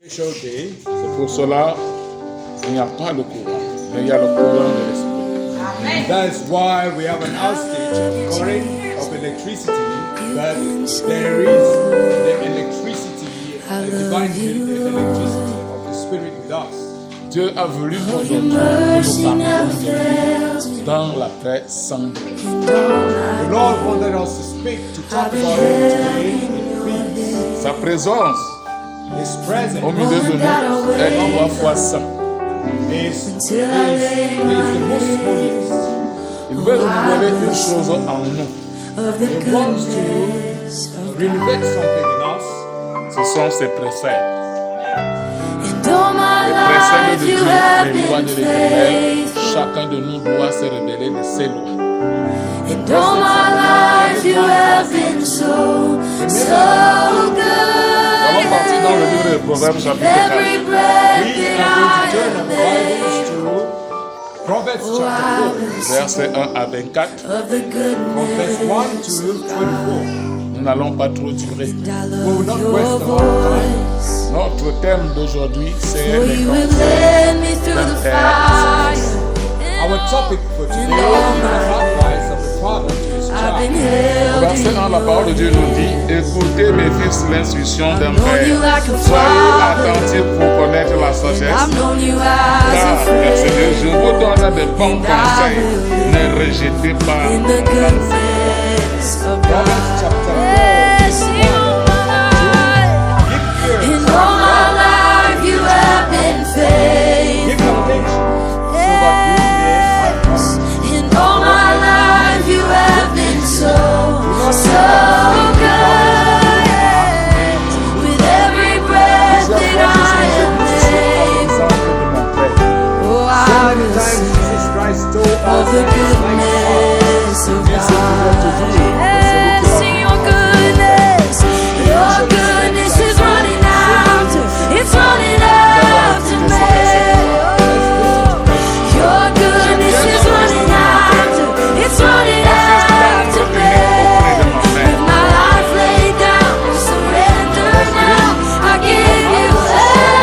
C'est pour cela qu'il n'y a pas le courant, mais il y a le courant de l'esprit. That's why we have an outage of current of electricity, but there is the electricity, the divine electricity of the Spirit with us. Dieu a voulu aujourd'hui que nous parlions de lui dans la paix sans bruit. The Lord wanted us to speak, to talk about Him today in peace. Sa présence His presence au milieu de nous est 3 fois saint. is the most holiest. Il veut renouveler une chose en nous. He wants to renovate something in us. Ce sont ses préceptes. All my Les préceptes life de you Dieu, have les lois been de l'Éternel, faithful. chacun de nous doit se révéler de ses lois. And all my life you have been so Nous allons partir dans le livre good. de Proverbes chapitre Every 4. breath We that are going I to turn our Bibles am to Proverbs chapter 4, Versets 1 à 24. of the from verse 1 goodness to 24. Nous n'allons pas trop durer. I We will love not your waste our time. voice. Notre thème d'aujourd'hui, c'est For les you have conseils led me through the d'un père. fire. Our topic for today is the advice of the Father to his I've been child. held Verset in 1, la parole de Dieu nous dit: Écoutez mes fils l'instruction d'un known you père. like a Soyez father. attentifs pour connaître la sagesse. I've known you as Car, a verset 2, je friend. vous donne de bons conseils. Ne rejetez pas In the l'enseignement. goodness of Proverbs God. chapter 4. Yes, in all my life, Give ear in to all my God. life you have been Give faithful. attention so that you may have peace. In all my life you have been so good. With every breath that I am able, oh, I will Times sing Jesus Christ told of us the that He's like a father. goodness of Dieu se souvient God. toujours de Yes, celui sing your goodness. Your goodness is running after, it's running after me. Your goodness is running after, it's running after me. With my life laid down, I surrender now. I give you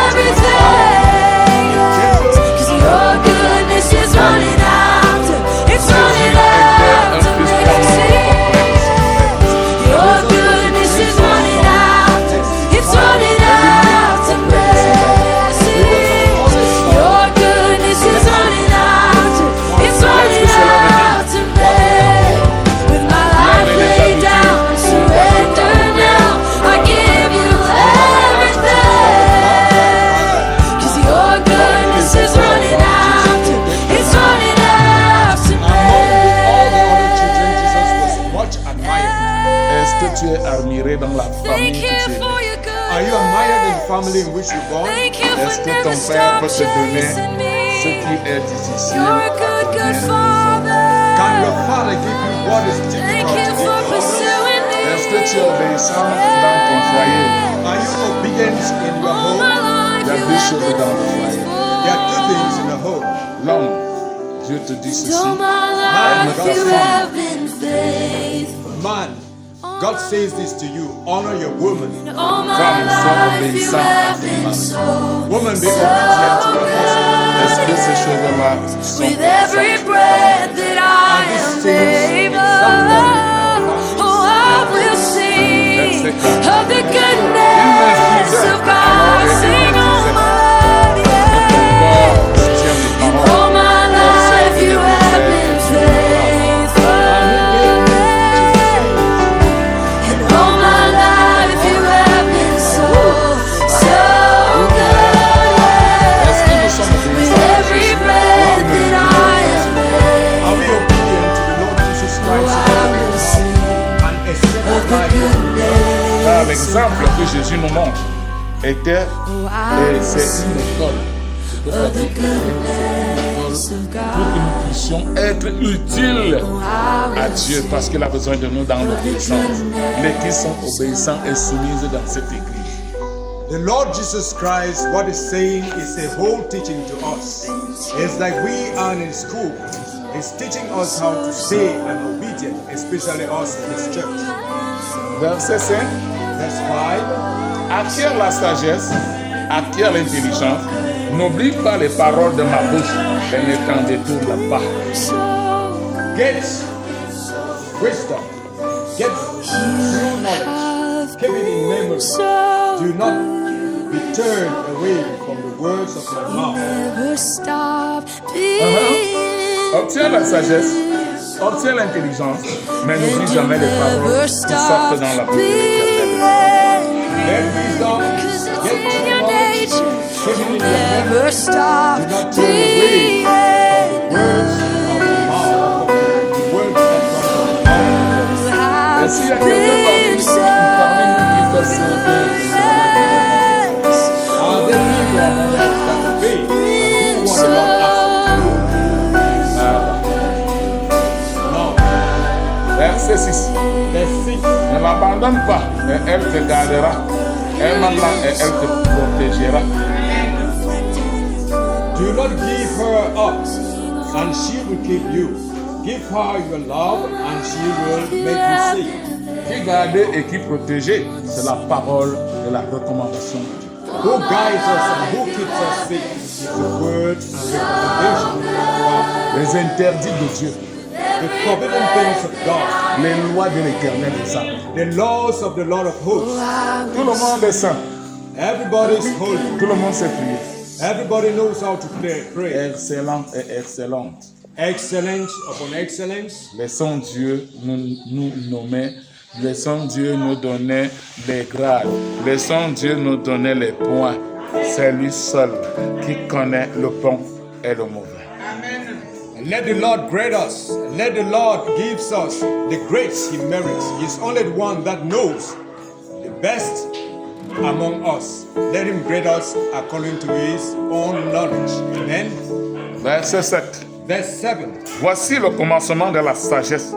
everything. 'Cause your goodness is running after, it's running after me. Your goodness is running after, it's running after me. Your goodness is running after, it's running after me. With my life laid down, I surrender now. I give you everything. 'Cause your goodness is running after, it's running after Among all the other me. children, Jesus was much admired. Est-ce que tu es admiré dans la famille Thank que you tu es for né? your Are you goodness. admired in the family in which you're born? Thank you Est-ce for que never ton père peut stop te donner chasing ce me. qui est difficile You're a à good, donner good à tes father. Can your father give you what is Thank difficult you to give for to others? pursuing me. Est-ce que tu es obéissant dans ton foyer? Are you obedient in your All home? my life Il y a you deux have choses been dans le foyer. There are two things in the home. L'homme, Dieu te dit ceci. All my life you have been faithful. Man, God says this to you. Honor your woman. All my Femme, sois life you obéissant à have ton been mari. so Woman, be obedient to your husband. Est-ce que ces choses-là sont with every breath that I am able. Oh, I will sing of the goodness of God. Sing all my life. All my life you have been faithful. And all my life you have been so Est-ce que nous sommes good. With obéissants? every breath that I am Are we obedient to the Lord Jesus Christ and accept of the life? goodness. Car l'exemple que Jésus nous montre était, et c'est une école. Je peux pas dire une école pour que nous puissions être utiles à Dieu parce qu'il a besoin de nous dans l'obéissance. Les qui sont obéissants et soumises dans cette église. The Lord Jesus Christ, what he's saying is a whole teaching to us. It's like we are in school. He's teaching us how to stay and obedient, especially us in his church. Verset 5. Verse 5. Acquiert la sagesse acquiert l'intelligence, n'oublie pas les paroles de ma bouche et ne t'en détourne pas. Get wisdom. Get true knowledge. Keep it in memory. Do not be turned away from the words of my mouth. Obtiens la sagesse, obtiens l'intelligence, mais n'oublie jamais les paroles qui sortent dans la bouche de l'Éternel. Get wisdom. Get true knowledge. Keep it in your memory. Do not turn away from the words of my mouth. The words that come from my mouth. Et s'il y a quelqu'un parmi nous qui fait servir, Are there people that obey and do what the Lord asks them to do? No. verset 6. Verse 6. Ne l'abandonne pas, et elle te gardera. Aime-la et elle te protégera. Do not give her up, and she will keep you. Give her your love, and she will make you safe. Qui garder et qui protéger, c'est la parole de la recommandation. Who guides us and who keeps us safe is the word and recommendation of God. Les interdits de Dieu, The forbidden things of God. les lois de l'Éternel est saint. The laws of the Lord of hosts. Tout le monde est saint. Everybody is holy. Tout le monde sait prier. Everybody knows how to pray. Excellent et excellente. Excellence upon excellence. Laissons Dieu nous nommer. Laissons Dieu nous donner les grades. Laissons Dieu nous donner les points. C'est lui seul qui connaît le bon et le mauvais. And let the Lord grade us. Let the Lord gives us the grace He merits. He's only the one that knows the best among us. Let Him grade us according to His own knowledge. Amen. Verset 7. Verse 7. Voici le commencement de la sagesse.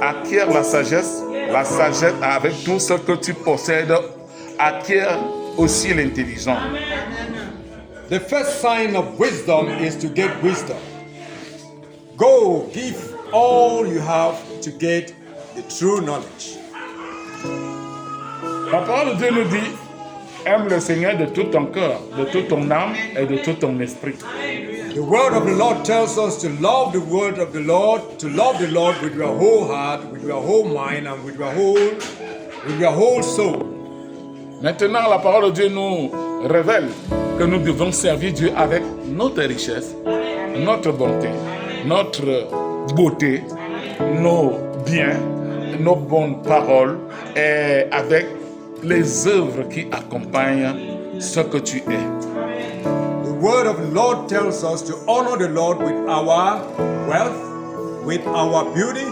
Acquiert la sagesse avec tout ce que tu possèdes. Acquiert aussi l'intelligence. The first sign of wisdom is to get wisdom. Go, give all you have to get the true knowledge. La parole de Dieu nous dit, aime le Seigneur de tout ton cœur, de toute ton âme et de tout ton esprit. The word of the Lord tells us to love the word of the Lord, to love the Lord with your whole heart, with your whole mind, and with your whole soul. Maintenant, la parole de Dieu nous révèle que nous devons servir Dieu avec notre richesse, notre bonté, notre beauté, nos biens, nos bonnes paroles et avec les œuvres qui accompagnent ce que tu es. The word of the Lord tells us to honor the Lord with our wealth, with our beauty,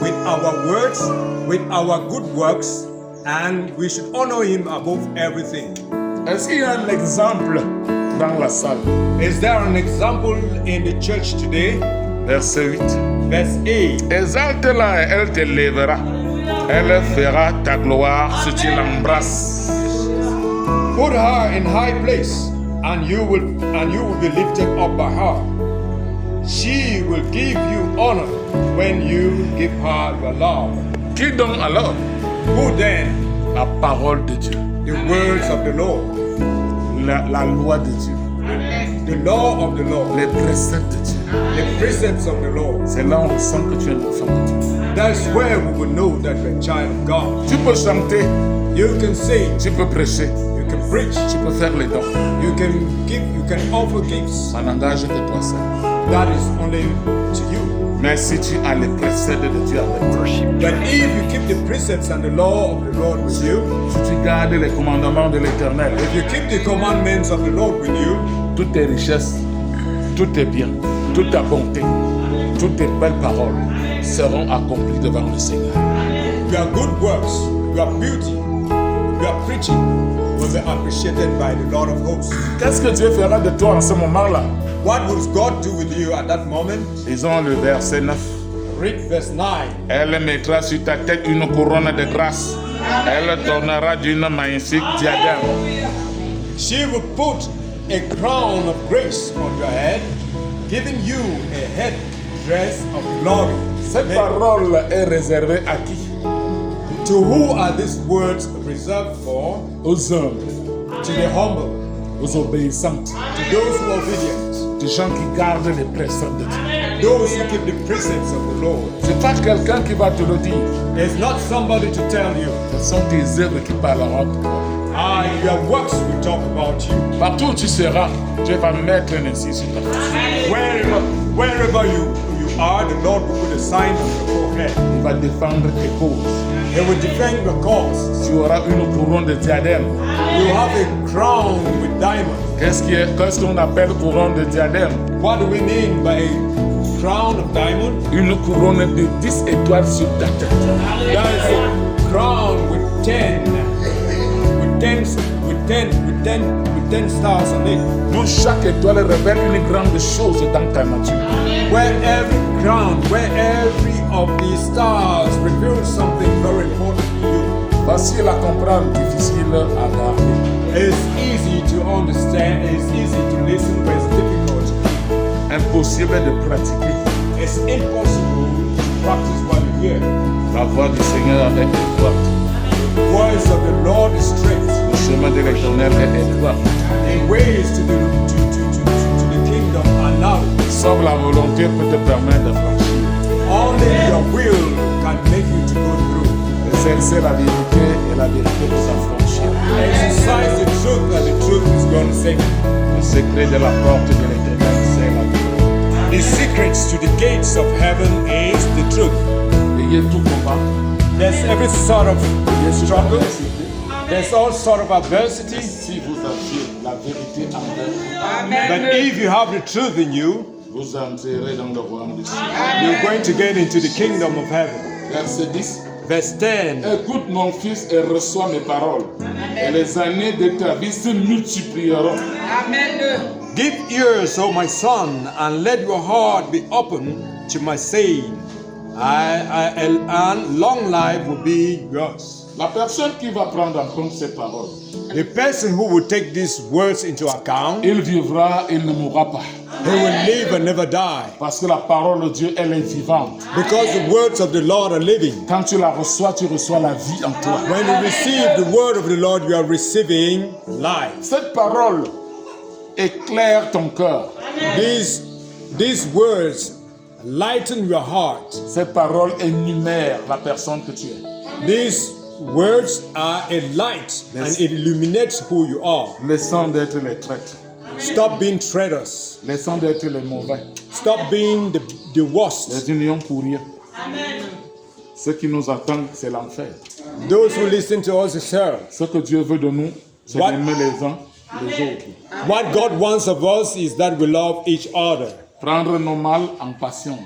with our words, with our good works, and we should honor Him above everything. Est-ce qu'il y a un exemple dans la salle? Is there an example in the church today? Verset 8. Verse 8. Exalte-la et elle te lèvera. Elle fera ta gloire si tu l'embrasses. Put her in high place, and you will be lifted up by her. She will give you honor when you give her your love. Qui donc alors? Who then? La parole de Dieu. The words of the Lord. La loi de Dieu. The law of the Lord. Les préceptes de Dieu. The precepts of the Lord. C'est là où on sent que tu es un enfant de Dieu. That's where we will know that we're a child of God. Tu peux chanter, You can sing, tu peux prêcher, you can preach, tu peux faire les dons. you can give, you can offer gifts. Ça n'engage que toi seul. That is only to you. Mais si tu as les préceptes de Dieu avec toi, But if you keep the precepts and the law of the Lord with you, si tu gardes les commandements de l'Éternel, if you keep the commandments of the Lord with you, toutes tes richesses, tous tes biens, toute ta bonté, toutes tes belles paroles seront accomplies devant le Seigneur. your good works, your beauty, your preaching will be appreciated by the Lord of hosts. Qu'est-ce que Dieu fera de toi en ce moment-là? What will God do with you at that moment? Lisons le verset 9. Read verse 9. Elle mettra sur ta tête une couronne de grâce. Elle t'ornera d'une magnifique diadème. She will put a crown of grace on your head, giving you a head dress of glory. Cette parole est réservée à qui? To who are these words reserved for? Aux hommes. To the humble. aux obéissants, to those who are obedient, des gens qui gardent les préceptes de Dieu. those who keep the precepts of the Lord. C'est pas quelqu'un qui va te le dire. It's not somebody to tell you, Ce sont tes œuvres qui parleront de toi. your works will talk about you. Partout où tu seras, Dieu va mettre un ainsi sur ta face. Wherever you are, the Lord will put a sign on your forehead. Il va défendre tes causes. He will defend your cause. Tu auras une couronne de diadème. You have a crown with diamonds. Qu'est-ce qu'on appelle couronne de diadème? What do we mean by a crown of diamond? Une couronne de 10 étoiles sur ta tête. That is a crown with 10 stars on it. Nous, chaque étoile révèle une grande chose dans ta nature. Where every of these stars reveals something very important to you. Facile à comprendre, difficile à garder. It's easy to understand, it's easy to listen, but it's difficult to keep. Impossible de pratiquer. It's impossible to practice what you hear. La voix du Seigneur est étroite. The voice of the Lord is straight. Le chemin de l'Éternel est étroit. The ways to the kingdom are narrow. Seule la volonté peut te permettre de franchir. Only your will can make you to go through. C'est la vérité et la vérité vous affranchir. Exercise the truth and the truth is going to save you. Le secret de la porte de l'Éternel, c'est la vérité. The secrets to the gates of heaven is the truth. Ayez tout combat. There's every sort of struggle. Adversité. There's all sort of adversity. Si vous aviez la vérité en vous, But if you have the truth in you, vous entrerez dans le royaume des cieux. you're going to get into the kingdom of heaven. Verset 10. Verse 10. Écoute mon fils et reçois mes paroles. Et les années de ta vie se multiplieront. Give ears, O my son, and let your heart be open to my saying. And long life will be yours. La personne qui va prendre en compte ces paroles, The person who will take these words into account, il vivra, il ne mourra pas. he will live and never die. Parce que la parole de Dieu, elle est vivante. Because the words of the Lord are living. Quand tu la reçois, tu reçois la vie en toi. When you receive the word of the Lord, you are receiving life. Cette parole éclaire ton cœur. These words lighten your heart. Cette parole énumère la personne que tu es. These words are a light and it illuminates who you are. Laissons d'être les traîtres. Stop being traitors. Laissons d'être les mauvais. Stop being the worst. Les unions pour rien. Ce qui nous attend, c'est l'enfer. Those who listen to us is hell. Ce que Dieu veut de nous, c'est What? d'aimer les uns les autres. What God wants of us is that we love each other. Prendre nos mal en patience.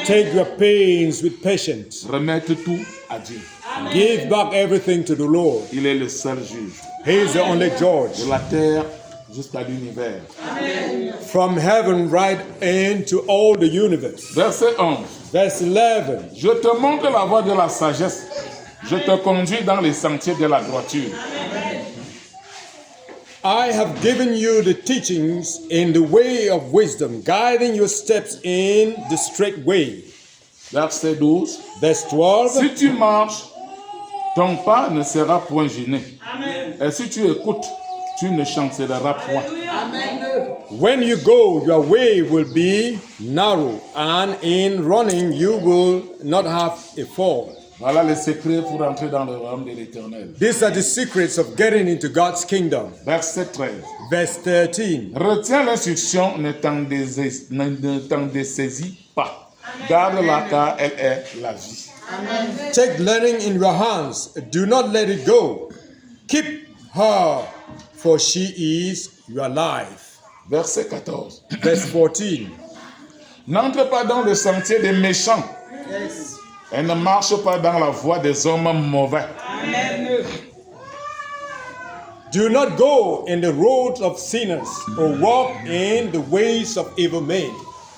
Take your pains with patience. Remettre tout à Dieu. Give back everything to the Lord. Il est le seul juge. He is the only judge. De la terre jusqu'à l'univers. From heaven right into all the universe. Verset 11. Verse 11. Je te montre la voie de la sagesse. Je te conduis dans les sentiers de la droiture. I have given you the teachings in the way of wisdom, guiding your steps in the straight way. Verset 12. Verse 12. Si tu marches, ton pas ne sera point gêné. Et si tu écoutes, tu ne chancelleras point. When you go, your way will be narrow, and in running, you will not have a fall. Voilà les secrets pour entrer dans le royaume de l'Éternel. These are the secrets of getting into God's kingdom. Verset 13. Verse 13. Retiens l'instruction, ne t'en dessaisis pas. Garde-la car elle est la vie. Take learning in your hands. Do not let it go. Keep her, for she is your life. Verset 14. Verse 14. N'entre pas dans le sentier des méchants. Et ne marche pas dans la voie des hommes mauvais. Do not go in the roads of sinners, or walk in the ways of evil men.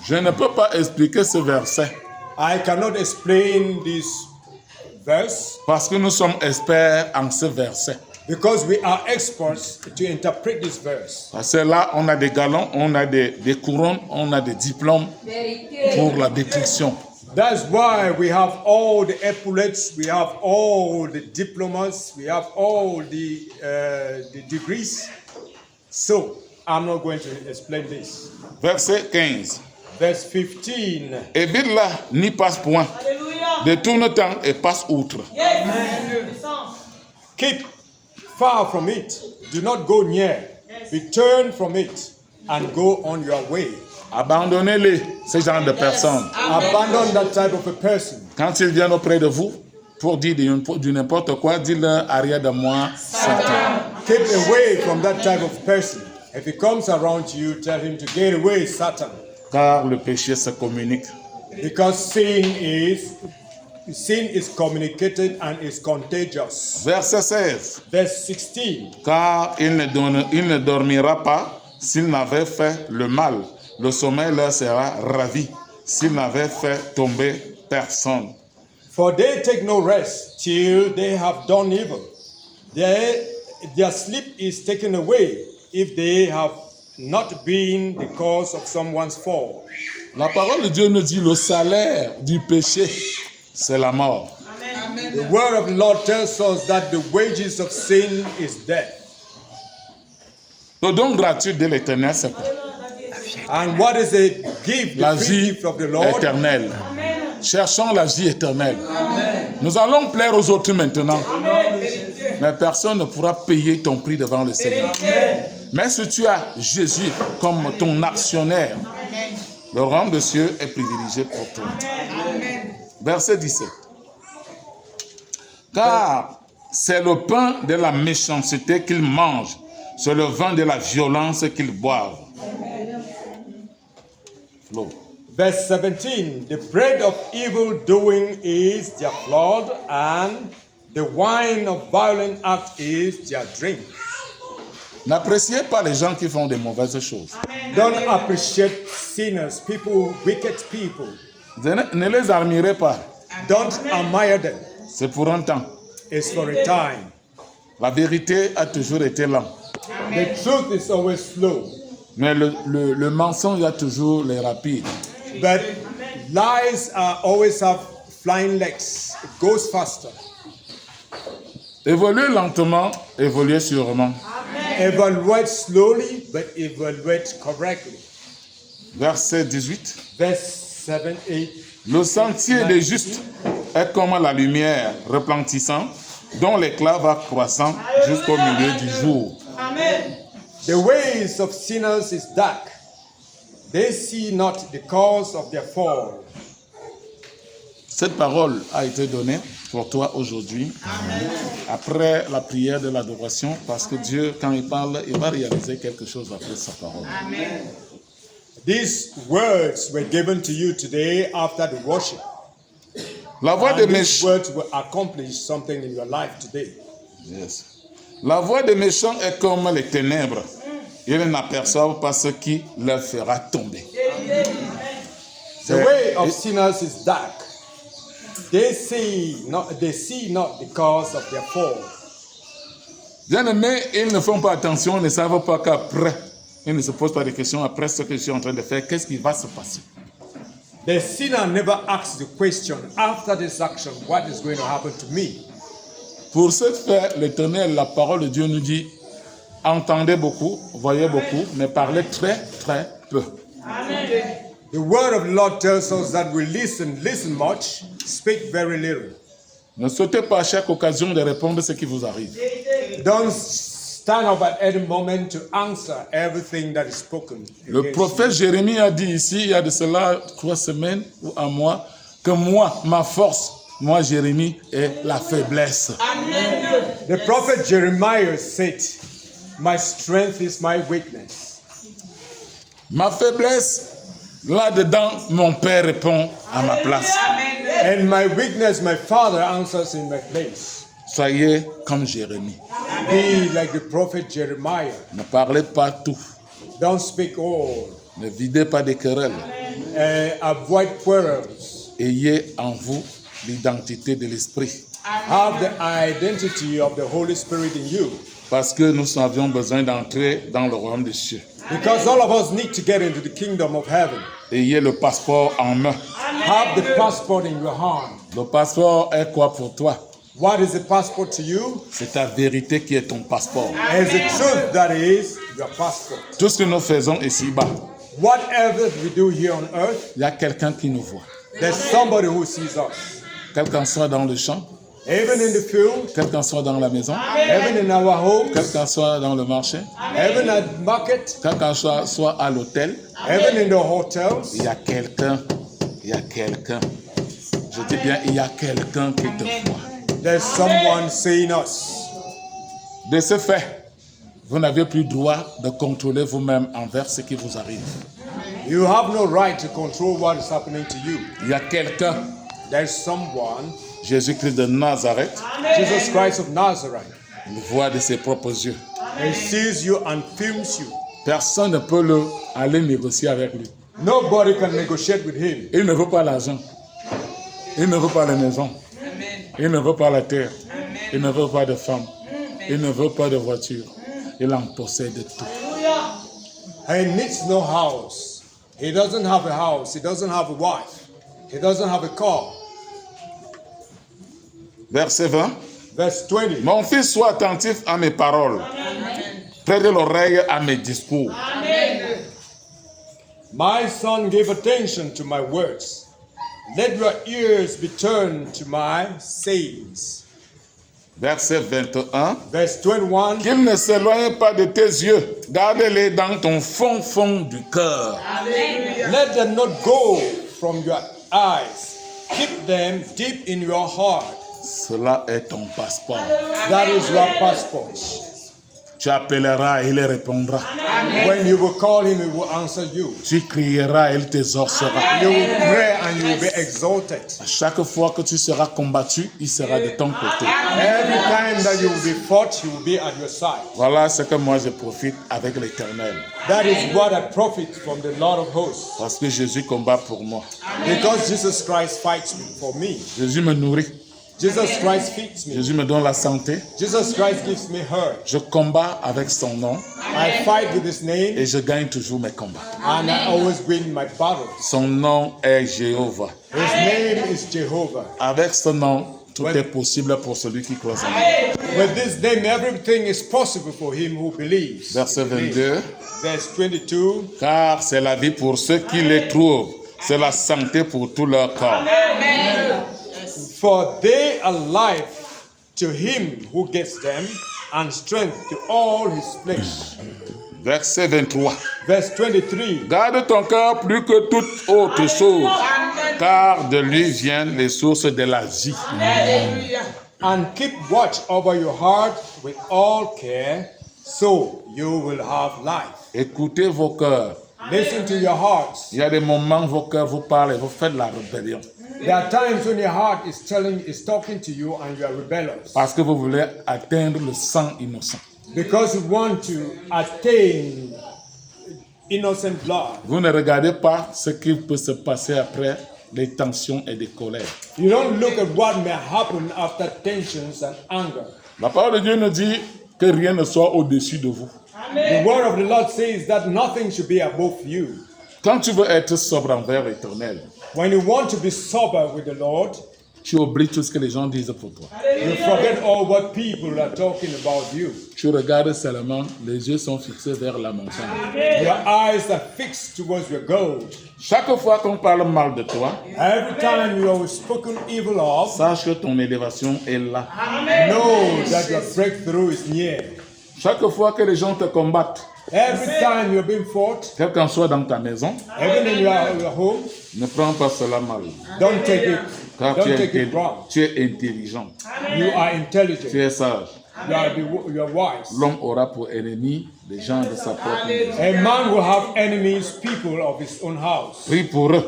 Je ne peux pas expliquer ce verset I cannot explain this verse parce que nous sommes experts en ce verset. because we are experts to interpret this verse. Parce que là, on a des galons, on a des couronnes, on a des diplômes pour la détection. That's why we have all the epaulets, we have all the diplomas, we have all the degrees. So I'm not going to explain this. Verset 15. Verse 15. Évite là, n'y passe point. Détourne-t'en et passe outre. Keep far from it. Do not go near. Return from it and go on your way. Abandonnez-les, ce genre de personnes. Abandon that type of a person. Quand ils viennent auprès de vous pour dire du n'importe quoi, dis-leur arrière de moi, Satan. Keep away from that type of person. If he comes around you, tell him to get away, Satan. Car le péché se communique. Because sin is communicated and is contagious. Verset 16. Verse 16. Car il ne dormira pas s'il n'avait fait le mal. Le sommeil leur sera ravi s'il n'avait fait tomber personne. For they take no rest till they have done evil. Their sleep is taken away if they have not been the cause of someone's fall. La parole de Dieu nous dit le salaire du péché, c'est la mort. The word of the Lord tells us that the wages of sin is death. Le don gratuit de l'Éternel, c'est quoi? And what is a gift, La the free vie gift of the Lord? éternelle. Cherchons la vie éternelle. Nous allons plaire aux autres maintenant. Mais personne ne pourra payer ton prix devant le Seigneur. Mais si tu as Jésus comme ton actionnaire, le royaume des cieux est privilégié pour toi. Verset 17. Car c'est le pain de la méchanceté qu'ils mangent, c'est le vin de la violence qu'ils boivent. Flo. Verse 17, the bread of evil doing is their blood, and the wine of violent act is their drink. N'appréciez pas les gens qui font des mauvaises choses. Don't appreciate sinners, people, wicked people. Ne les admirez pas. Don't admire them. C'est pour un temps. It's for a time. La vérité a toujours été lente. The truth is always slow, Mais le mensonge a toujours les rapides. but lies always have flying legs. It goes faster. Évoluez lentement, évoluez sûrement. Evaluate slowly, but evaluate correctly. Verset 18. Verse 7, 8. Le sentier des justes est comme la lumière replantissante, dont l'éclat va croissant jusqu'au milieu du jour. The ways of sinners is dark. They see not the cause of their fall. Cette parole a été donnée pour toi aujourd'hui, après la prière de l'adoration, parce que Dieu, quand il parle, il va réaliser quelque chose après sa parole. These words were given to you today after the worship. La voix des And these méchants. words will accomplish something in your life today. Yes. La voix des méchants est comme les ténèbres. Ils n'aperçoivent pas ce qui leur fera tomber. The way of sinners is dark. They see not the cause of their fall. Bien-aimés, ils ne font pas attention, ils ne savent pas qu'après, ils ne se posent pas de questions après ce que je suis en train de faire, qu'est-ce qui va se passer? The sinner never asks the question, after this action, what is going to happen to me? Pour ce faire, l'Éternel, la parole de Dieu nous dit, entendez beaucoup, voyez beaucoup, mais parlez très, très peu. The word of the Lord tells us that we listen much, speak very little. Ne sautez pas à chaque occasion de répondre ce qui vous arrive. Don't stand up at any moment to answer everything that is spoken. Le against prophète Jérémie a dit ici, il y a de cela 3 semaines ou un mois, que moi, ma force, moi Jérémie, est la faiblesse. you. The prophet Jeremiah said, my strength is my weakness. Ma faiblesse, là-dedans, mon père répond à ma place. And my weakness, my father answers in my place. Soyez comme Jérémie. Be like the prophet Jeremiah. Ne parlez pas tout. Don't speak all. Ne videz pas des querelles. Avoid quarrels. Ayez en vous l'identité de l'Esprit. Have the identity of the Holy Spirit in you. Parce que nous avions besoin d'entrer dans le royaume des cieux. Because all of us need to get into the kingdom of heaven. Ayez le passeport en main. Have the passport in your hand. Le passeport est quoi pour toi? What is the passport to you? C'est ta vérité qui est ton passeport. It's the truth that is your passport. Tout ce que nous faisons ici-bas, Whatever we do here on earth, il y a quelqu'un qui nous voit. there's somebody who sees us. Quel qu'on soit dans le champ, Even in the field, quel qu'on soit dans la maison, even in our homes, quel qu'on soit dans le marché, even at market, quel qu'on soit à l'hôtel, even in the hotels, il y a quelqu'un, je dis bien, il y a quelqu'un qui te voit. there's someone seeing us. De ce fait, vous n'avez plus droit de contrôler vous-même envers ce qui vous arrive. You have no right to control what is happening to you. Il y a quelqu'un, There's someone, Jésus-Christ de Nazareth, Jesus Christ of Nazareth. il voit de ses propres yeux. He sees you and films you. Personne ne peut aller négocier avec lui. Nobody can negotiate with him. Il ne veut pas l'argent. Il ne veut pas la maison. Il ne veut pas la terre. Il ne veut pas de femme. Il ne veut pas de voiture. Il en possède tout. He needs no house. He doesn't have a house. He doesn't have a wife. He doesn't have a car. Verset 20. Verse 20. Mon fils, sois attentif à mes paroles. Prête l'oreille à mes discours. My son, give attention to my words. Let your ears be turned to my sayings. Verset 21. Verse 21. Qu'il ne s'éloigne pas de tes yeux. Garde-les dans ton fond du cœur. Let them not go from your eyes. Keep them deep in your heart. Cela est ton passeport. That is your passport. Tu appelleras et il répondra. When you will call him, he will answer you. Tu crieras et il t'exaucera. You will pray and you will be exalted. À chaque fois que tu seras combattu, il sera de ton côté. Every time that you will be fought, he will be at your side. Voilà ce que moi je profite avec l'Éternel. That is what I profit from the Lord of hosts. Parce que Jésus combat pour moi. Because Jesus Christ fights for me. Jésus me nourrit. Jesus Christ feeds me. Jésus me donne la santé. Jesus Christ gives me heart. Je combats avec son nom I fight with his name et je gagne toujours mes combats. and I always win my battles. Son nom est Jéhovah. His name is Jehovah. Avec ce nom, tout est possible pour celui qui croit en lui. With this name, everything is possible for him who believes. Verset 22. Verse 22. Car c'est la vie pour ceux qui les trouvent. C'est la santé pour tout leur corps. For they are life to him who gets them, and strength to all his flesh. Verset 23. Verse 23. Garde ton cœur plus que toute autre chose, car de lui viennent les sources de la vie. And keep watch over your heart with all care, so you will have life. Écoutez vos cœurs. Listen to your hearts. Il y a des moments où vos cœurs vous parlent et vous faites la rébellion. There are times when your heart is talking to you and you are rebellious. Parce que vous voulez atteindre le sang innocent. Because you want to attain innocent blood. Vous ne regardez pas ce qui peut se passer après les tensions et les colères. You don't look at what may happen after tensions and anger. La parole de Dieu nous dit que rien ne soit au-dessus de vous. The word of the Lord says that nothing should be above you. Quand tu veux être sobre envers l'Éternel, When you want to be sober with the Lord, tu oublies tout ce que les gens disent pour toi. you forget all what people are talking about you. Tu regardes seulement, les yeux sont fixés vers la montagne. Your eyes are fixed towards your goal. Chaque fois qu'on parle mal de toi, Every time you are spoken evil of, sache que ton élévation est là. know that your breakthrough is near. Chaque fois que les gens te combattent, Every time you're being fought, quel qu'en soit dans ta maison, even in your home, ne prends pas cela mal. don't take it. Car Don't take it wrong. tu es intelligent, You are intelligent. tu es sage. You are wise. L'homme aura pour ennemi les gens de sa propre maison. A man will have enemies, people of his own house. Prie pour eux,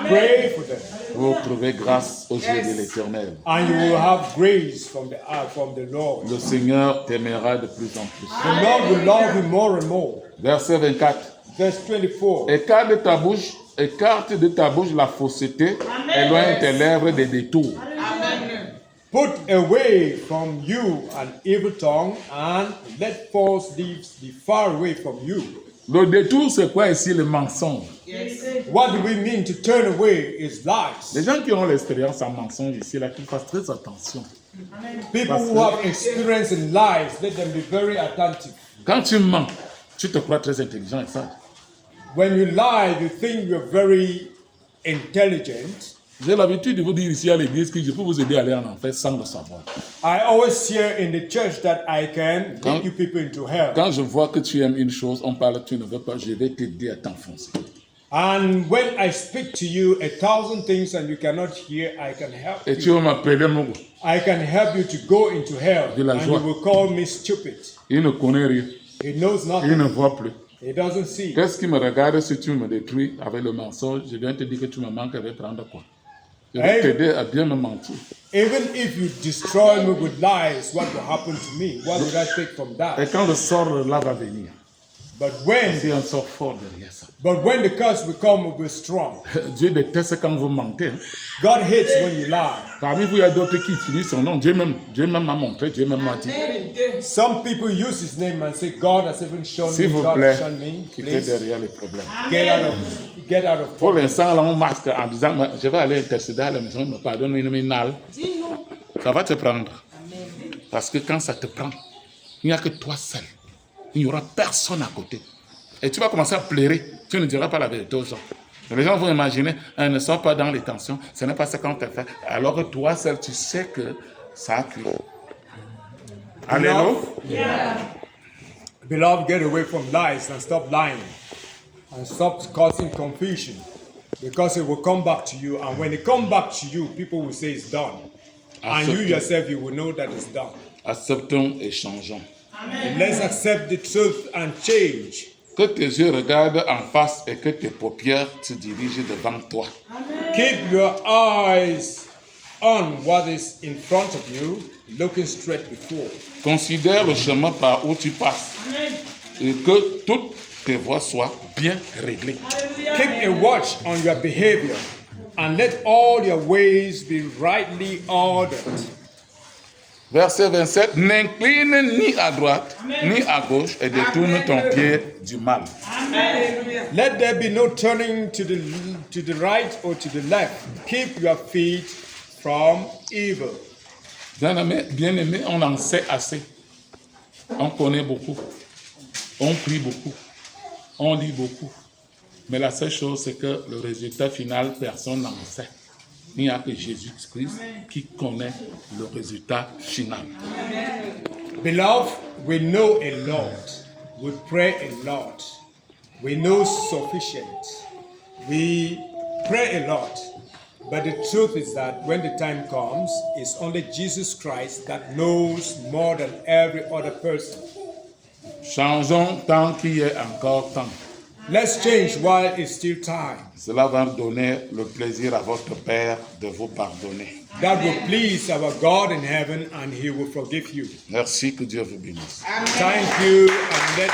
Pray for them, pour trouver grâce aux yeux de l'Éternel. and you will have grace from the Lord. Le Seigneur t'aimera de plus en plus. The Lord will love you more and more. Verset 24. Verse 24. Écarte de ta bouche la fausseté, éloigne tes lèvres des détours. Put away from you an evil tongue, and let false deeds be far away from you. Le détour, c'est quoi ici, le mensonge? What do we mean to turn away is lies. Les gens qui ont l'expérience en mensonge ici, là, qu'ils fassent très attention. People who have experience in lies, let them be very attentive. Quand tu mens, Tu te crois très intelligent et sage. When you lie, you think you're very intelligent. J'ai l'habitude de vous dire ici à l'église que je peux vous aider à aller en enfer sans le savoir. I always hear in the church that I can lead you people into hell. Quand je vois que tu aimes une chose, on parle, tu ne veux pas, je vais t'aider à t'enfoncer. And when I speak to you 1,000 things and you cannot hear, I can help Et tu you. vas m'appeler Mogo. I can help you to go into hell. De la And joie. you will call me stupid. Il ne connaît rien. He knows Il nothing. ne voit plus. He doesn't see. Qu'est-ce qui me regarde si tu me détruis avec le mensonge? Je viens te dire que tu me manques, je vais prendre quoi? Je vais t'aider à bien me mentir. Even if you destroy me with lies, what will happen to me? What would I take from Et that? quand le sort là va venir, But when c'est un sort fort derrière ça. the curse will come, it will be strong. Dieu déteste quand vous mentez. Hein. God hates when you lie. Parmi vous, il y a d'autres qui utilisent son nom. Dieu même m'a montré, Dieu même m'a dit. Some people use his name and say, God has even shown S'il me, vous God plaît, has shown me. quittez Please derrière les problèmes. get out of Pour l'instant, là, on masque en disant, je vais aller intercéder à la maison, il me pardonne, il me nal. Ça va te prendre. Parce que quand ça te prend, il n'y a que toi seul. Il n'y aura personne à côté. Et tu vas commencer à pleurer. Tu ne diras pas la vérité aux gens. Les gens vont imaginer, ne sors pas dans les tensions, ce n'est pas ce qu'on te fait. Alors que toi seul, tu sais que ça a cuit. Alléluia. Beloved, get away from lies and stop lying. And stop causing confusion. Because it will come back to you. And when it comes back to you, people will say it's done. And you yourself, you will know that it's done. Acceptons et changeons. And let's accept the truth and change. Que tes yeux regardent en face et que tes paupières se dirigent devant toi. Keep your eyes on what is in front of you, looking straight before. Considère le chemin par où tu passes et que toutes tes voies soient bien réglées. Keep a watch on your behavior and let all your ways be rightly ordered. Verset 27, n'incline ni à droite ni à gauche et détourne ton pied du mal. Let there be no turning to the right or to the left. Keep your feet from evil. Bien-aimé, on en sait assez. On connaît beaucoup. On prie beaucoup. On lit beaucoup. Mais la seule chose, c'est que le résultat final, personne n'en sait. Il n'y a que Jésus-Christ qui connaît le résultat final. Beloved, we know a lot. We pray a lot. We know sufficient. We pray a lot. But the truth is that when the time comes, it's only Jesus Christ that knows more than every other person. Changeons tant qu'il y ait encore temps. Let's change while it's still time. Cela va donner le plaisir à votre Père de vous pardonner. That will please our God in heaven and He will forgive you. Merci, que Dieu vous bénisse. Thank you and let